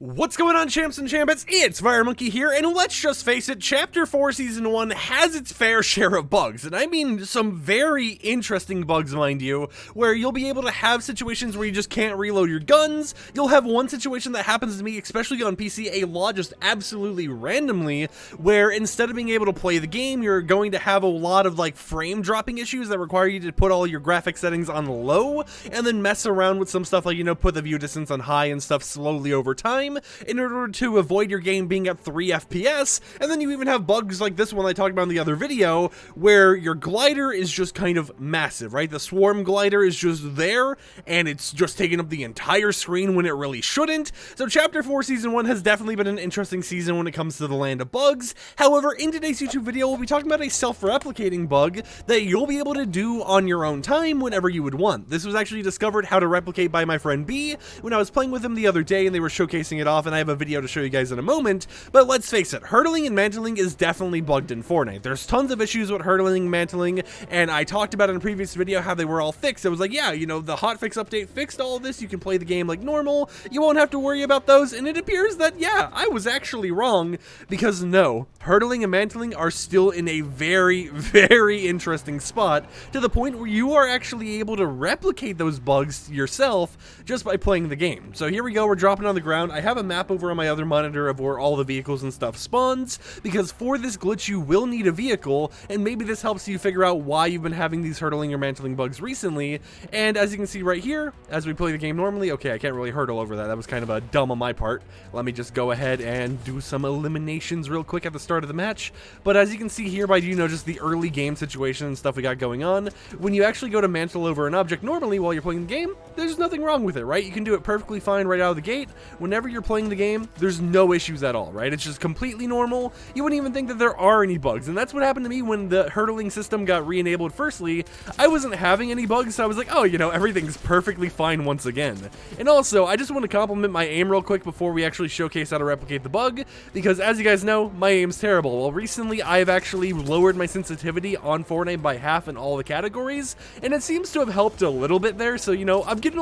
What's going on, champs and champions? It's FireMonkey here, and let's just face it, Chapter 4 Season 1 has its fair share of bugs, and I mean some very interesting bugs, mind you, where you'll be able to have situations where you just can't reload your guns. You'll have one situation that happens to me, especially on PC, a lot just absolutely randomly, where instead of being able to play the game, you're going to have a lot of like frame dropping issues that require you to put all your graphic settings on low, and then mess around with some stuff like, put the view distance on high and stuff slowly over time, in order to avoid your game being at 3 FPS, and then you even have bugs like this one I talked about in the other video, where your glider is just kind of massive, right? The swarm glider is just there, and it's just taking up the entire screen when it really shouldn't. So Chapter 4 Season 1 has definitely been an interesting season when it comes to the land of bugs. However, in today's YouTube video, we'll be talking about a self-replicating bug that you'll be able to do on your own time whenever you would want. This was actually discovered how to replicate by my friend B when I was playing with him the other day, and they were showcasing it off, and I have a video to show you guys in a moment. But let's face it, hurdling and mantling is definitely bugged in Fortnite. There's tons of issues with hurdling and mantling, and I talked about in a previous video how they were all fixed. I was like, yeah, the hotfix update fixed all of this. You can play the game like normal. You won't have to worry about those. And it appears that, yeah, I was actually wrong, because no, hurdling and mantling are still in a very, very interesting spot, to the point where you are actually able to replicate those bugs yourself just by playing the game. So here we go, we're dropping on the ground. I have a map over on my other monitor of where all the vehicles and stuff spawns, because for this glitch you will need a vehicle, and maybe this helps you figure out why you've been having these hurdling or mantling bugs recently. And as you can see right here, as we play the game normally, okay, I can't really hurdle over that. That was kind of a dumb on my part. Let me just go ahead and do some eliminations real quick at the start of the match. But as you can see here by, just the early game situation and stuff we got going on, when you actually go to mantle over an object normally while you're playing the game, there's nothing wrong with it, right? You can do it perfectly fine right out of the gate. Whenever you're playing the game, there's no issues at all, right? It's just completely normal. You wouldn't even think that there are any bugs, and that's what happened to me when the hurdling system got re-enabled. Firstly, I wasn't having any bugs, so I was like, oh, everything's perfectly fine once again. And also, I just want to compliment my aim real quick before we actually showcase how to replicate the bug, because as you guys know, my aim's terrible. Well, recently, I've actually lowered my sensitivity on Fortnite by half in all the categories, and it seems to have helped a little bit there, so, I'm getting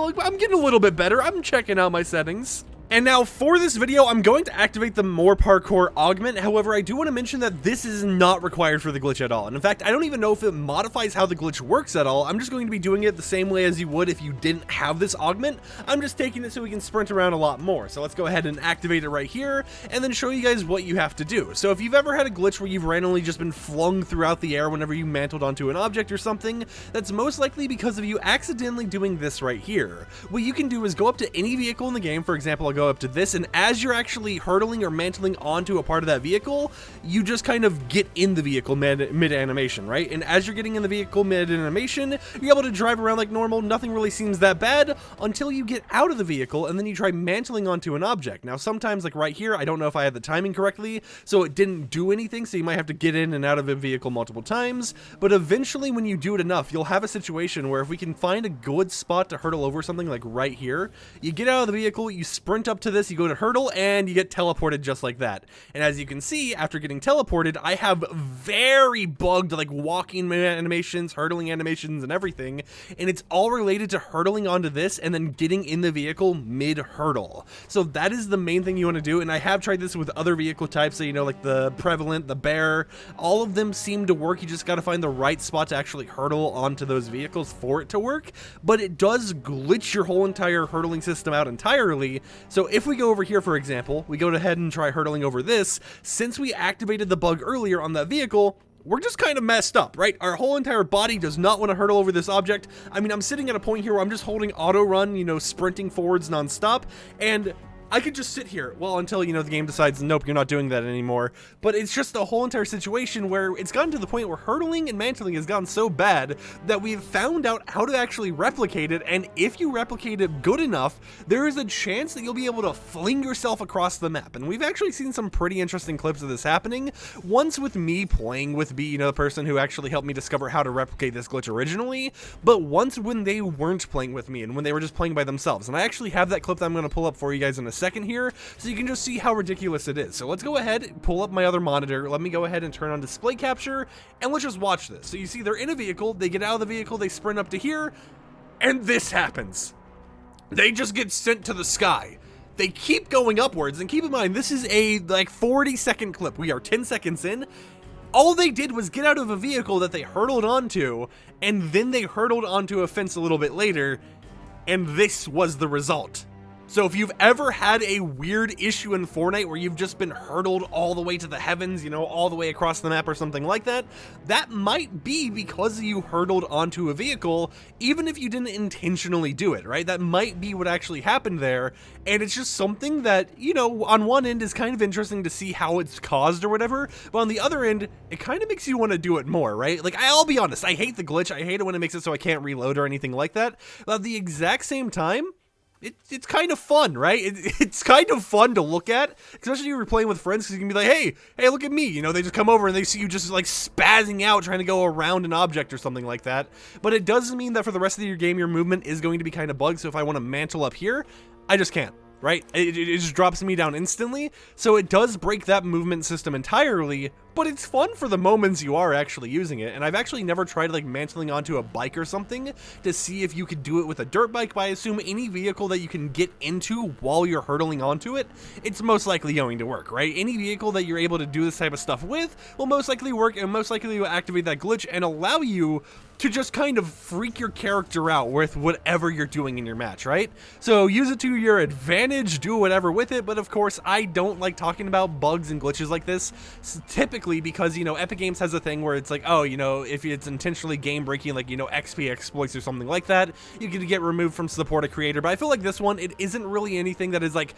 a little bit better. I'm checking out my settings. And now for this video, I'm going to activate the More Parkour augment. However, I do want to mention that this is not required for the glitch at all. And in fact, I don't even know if it modifies how the glitch works at all. I'm just going to be doing it the same way as you would if you didn't have this augment. I'm just taking it so we can sprint around a lot more. So let's go ahead and activate it right here and then show you guys what you have to do. So if you've ever had a glitch where you've randomly just been flung throughout the air whenever you mantled onto an object or something, that's most likely because of you accidentally doing this right here. What you can do is go up to any vehicle in the game. For example, I'll go up to this, and as you're actually hurdling or mantling onto a part of that vehicle, you just kind of get in the vehicle mid-animation, right? And as you're getting in the vehicle mid-animation, you're able to drive around like normal. Nothing really seems that bad until you get out of the vehicle, and then you try mantling onto an object. Now, sometimes, like right here, I don't know if I had the timing correctly, so it didn't do anything, so you might have to get in and out of a vehicle multiple times, but eventually when you do it enough, you'll have a situation where if we can find a good spot to hurdle over something like right here, you get out of the vehicle, you sprint up to this, you go to hurdle, and you get teleported just like that. And as you can see, after getting teleported, I have very bugged like walking animations, hurdling animations, and everything, and it's all related to hurdling onto this and then getting in the vehicle mid-hurdle. So that is the main thing you want to do, and I have tried this with other vehicle types, so like the Prevalent, the Bear, all of them seem to work. You just got to find the right spot to actually hurdle onto those vehicles for it to work, but it does glitch your whole entire hurdling system out entirely. So if we go over here, for example, we go ahead and try hurdling over this, since we activated the bug earlier on that vehicle, we're just kind of messed up, right? Our whole entire body does not want to hurdle over this object. I mean, I'm sitting at a point here where I'm just holding auto run, sprinting forwards nonstop, and I could just sit here, well, until, the game decides, nope, you're not doing that anymore. But it's just a whole entire situation where it's gotten to the point where hurdling and mantling has gotten so bad that we've found out how to actually replicate it, and if you replicate it good enough, there is a chance that you'll be able to fling yourself across the map. And we've actually seen some pretty interesting clips of this happening. Once with me playing with B, the person who actually helped me discover how to replicate this glitch originally, but once when they weren't playing with me and when they were just playing by themselves. And I actually have that clip that I'm going to pull up for you guys in a second here, so you can just see how ridiculous it is. So let's go ahead, pull up my other monitor, let me go ahead and turn on display capture, and let's just watch this. So you see they're in a vehicle, they get out of the vehicle, they sprint up to here, and this happens. They just get sent to the sky. they keep going upwards. And keep in mind, this is a like 40-second clip. We are 10 seconds in. All they did was get out of a vehicle that they hurtled onto, and then they hurtled onto a fence a little bit later, and this was the result. So if you've ever had a weird issue in Fortnite where you've just been hurtled all the way to the heavens, you know, all the way across the map or something like that, that might be because you hurtled onto a vehicle, even if you didn't intentionally do it, right? That might be what actually happened there, and it's just something that, you know, on one end is kind of interesting to see how it's caused or whatever, but on the other end, it kind of makes you want to do it more, right? Like, I'll be honest, I hate the glitch, I hate it when it makes it so I can't reload or anything like that, but at the exact same time, it's kind of fun, right? It's kind of fun to look at, especially if you're playing with friends, because you can be like, hey, look at me. You know, they just come over and they see you just like spazzing out trying to go around an object or something like that. But it doesn't mean that for the rest of your game, your movement is going to be kind of bugged. So if I want to mantle up here, I just can't. Right? It just drops me down instantly, so it does break that movement system entirely, but it's fun for the moments you are actually using it, and I've actually never tried like mantling onto a bike or something to see if you could do it with a dirt bike, but I assume any vehicle that you can get into while you're hurtling onto it, it's most likely going to work, right? Any vehicle that you're able to do this type of stuff with will most likely work, and most likely will activate that glitch and allow you to just kind of freak your character out with whatever you're doing in your match, right? So use it to your advantage, do whatever with it, but of course I don't like talking about bugs and glitches like this, typically because, you know, Epic Games has a thing where it's like, oh, you know, if it's intentionally game breaking, like, you know, XP exploits or something like that, you can get removed from support a creator, but I feel like this one, it isn't really anything that is like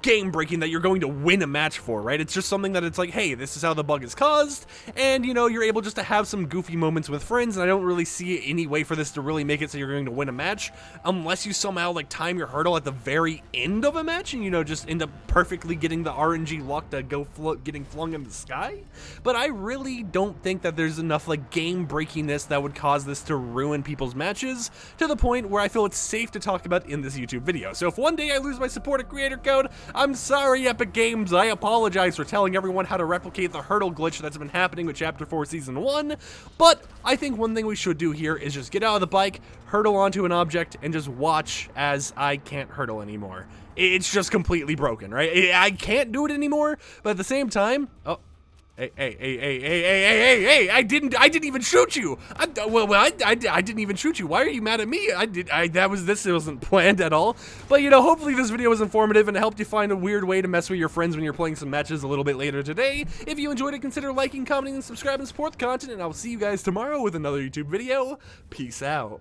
game breaking that you're going to win a match for, right? It's just something that it's like, hey, this is how the bug is caused, and, you know, you're able just to have some goofy moments with friends, and I don't really see any way for this to really make it so you're going to win a match unless you somehow like time your hurdle at the very end of a match and, you know, just end up perfectly getting the RNG luck to go getting flung in the sky. But I really don't think that there's enough like game breakiness that would cause this to ruin people's matches to the point where I feel it's safe to talk about in this YouTube video. So if one day I lose my support a creator code, I'm sorry, Epic Games. I apologize for telling everyone how to replicate the hurdle glitch that's been happening with Chapter 4 Season 1, but I think one thing we should do here is just get out of the bike, hurtle onto an object, and just watch as I can't hurtle anymore. It's just completely broken, right? I can't do it anymore, but at the same time, oh, hey, I didn't even shoot you. I didn't even shoot you. Why are you mad at me? This wasn't planned at all. But, you know, hopefully this video was informative and helped you find a weird way to mess with your friends when you're playing some matches a little bit later today. If you enjoyed it, consider liking, commenting, and subscribing, and support the content, and I will see you guys tomorrow with another YouTube video. Peace out.